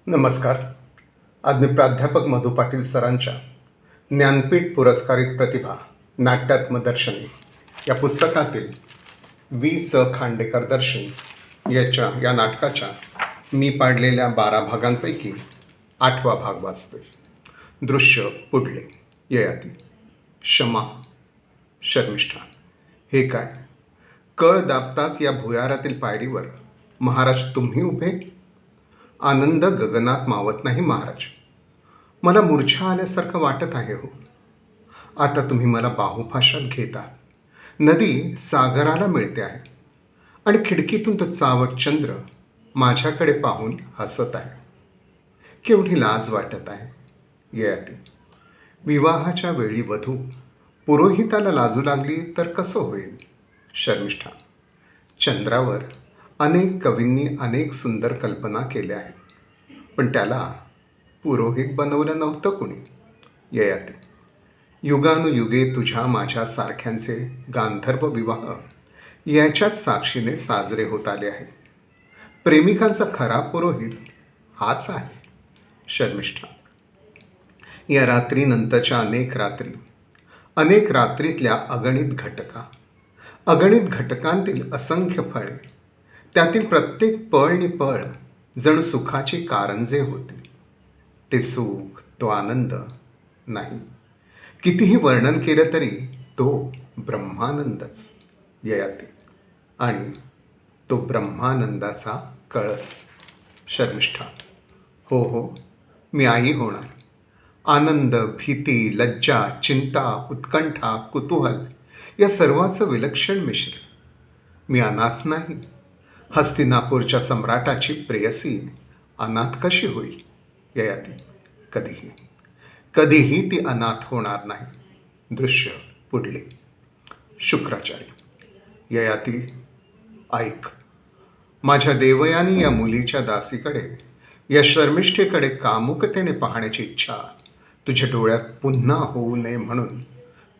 नमस्कार. आज मी प्राध्यापक मधु पाटील सरांच्या ज्ञानपीठ पुरस्कारित प्रतिभा नाट्यात्मदर्शनी या पुस्तकातील वि. स. खांडेकर दर्शन या नाटकाच्या मी पाडलेल्या 12 भागांपैकी 8वा भाग वाचतोय. दृश्य पुढले. ययाती. क्षमा. शर्मिष्ठा. हे काय? कळ दाबताच या भुयारातील पायरीवर महाराज तुम्ही उभे? आनंद गगनात मावत नाही महाराज. मला मूर्छा आल्यासारखं वाटत आहे हो. आता तुम्ही मला बाहुपाशात घेता. नदी सागराला मिळते आहे आणि खिडकीतून तो चावट चंद्र माझ्याकडे पाहून हसत आहे. केवढी लाज वाटत आहे. ययाती. विवाहाच्या वेळी वधू पुरोहिताला लाजू लागली तर कसं होईल? शर्मिष्ठा. चंद्रावर अनेक कवींनी अनेक सुंदर कल्पना केल्या आहेत, पण त्याला पुरोहित बनवलं नव्हतं कुणी. ययाती. युगानुयुगे तुझ्या माझ्या सारख्यांचे गांधर्व विवाह याच्याच साक्षीने साजरे होत आले आहेत. प्रेमिकांचा खरा पुरोहित हाच आहे. शर्मिष्ठा. या रात्रीनंतरच्या अनेक रात्रीतल्या अगणित घटकांतील असंख्य फळे, त्यातील प्रत्येक पळ नि पळ जणू सुखाची कारंजे होती. ते सुख, तो आनंद नाही. कितीही वर्णन केलं तरी तो ब्रह्मानंदच. ययाती. आणि तो ब्रह्मानंदाचा कळस. शर्मिष्ठा. हो, मी आई होणार. आनंद, भीती, लज्जा, चिंता, उत्कंठा, कुतूहल या सर्वाचं विलक्षण मिश्र. मी अनाथ नाही. हस्तिनापूरच्या सम्राटाची प्रेयसी अनाथ कशी होईल? ययाती. कधीही ती अनाथ होणार नाही. दृश्य पुढले. शुक्राचार्य. ययाती. ऐक. माझ्या देवयानी या मुलीच्या दासीकडे, या शर्मिष्ठेकडे कामुकतेने पाहण्याची इच्छा तुझ्या डोळ्यात पुन्हा होऊ नये म्हणून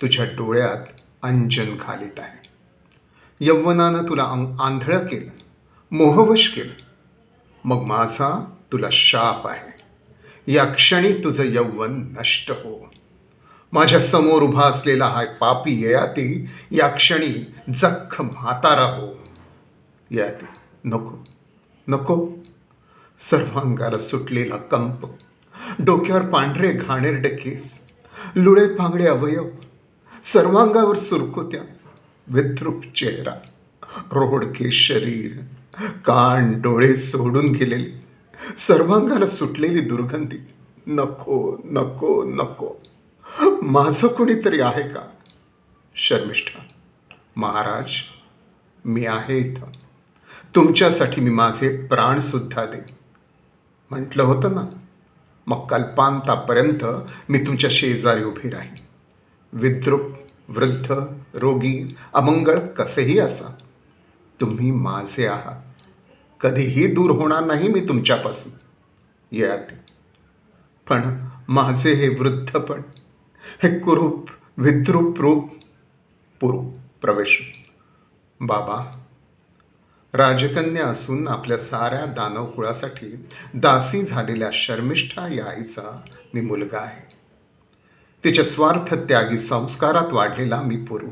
तुझ्या डोळ्यात अंजन घालीत आहे. यौवनानं तुला आंधळं केलं, मोहवश केलं. मग माझा तुला शाप आहे. या क्षणी तुझं यौवन नष्ट हो. माझ्या समोर उभा असलेला हा पापी ययाती या क्षणी जख्ख म्हातारा हो. ययाती. नको. सर्वांगाला सुटलेला कंप, डोक्यावर पांढरे घाणेरडे केस, लुळे पांगडे अवयव, सर्वांगावर सुरकुत्या, विद्रूप चेहरा, रोडके शरीर, कान डोळे सोडून गेलेली, सर्वांगाला सुटलेली दुर्गंधी. नको. माझं कोणीतरी आहे का? शर्मिष्ठा. महाराज, मी आहे इथं. तुमच्यासाठी मी माझे प्राण सुद्धा दे. म्हटलं होतं ना. मग कल्पांतापर्यंत मी तुमच्या शेजारी उभी राहीन. विद्रूप, वृद्ध, रोगी, अमंगळ कसेही असा, तुम्ही माझे आहात. कधीही दूर होणार नाही मी तुमच्यापासून. ययाती. पण माझे हे वृद्धपण, हे कुरूप विद्रूप रूप प्रवेश. बाबा, राजकन्या असून आपल्या साऱ्या दानव कुळासाठी दासी झालेल्या शर्मिष्ठा या आईचा मी मुलगा आहे. तिच्या स्वार्थ त्यागी संस्कारात वाढलेला मी पुरू.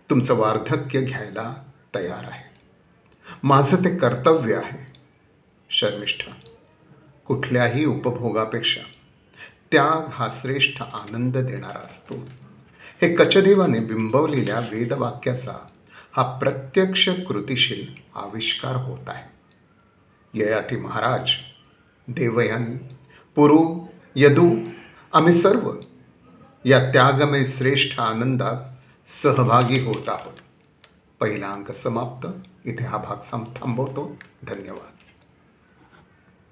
तुमचं वार्धक्य घ्यायला तयार आहे. माझं ते कर्तव्य आहे. शर्मिष्ठा. कुठल्याही उपभोगापेक्षा त्याग हा श्रेष्ठ आनंद देणारा असतो. हे कचदेवाने बिंबवलेल्या वेदवाक्याचा हा प्रत्यक्ष कृतिशील आविष्कार होत आहे. ययाती महाराज, देवयानी, पुरू, यदू, आम्ही सर्व या त्यागमय श्रेष्ठ आनंदात सहभागी होत आहोत. पहिला अंक समाप्त. इथे हा भाग थांबवतो. धन्यवाद.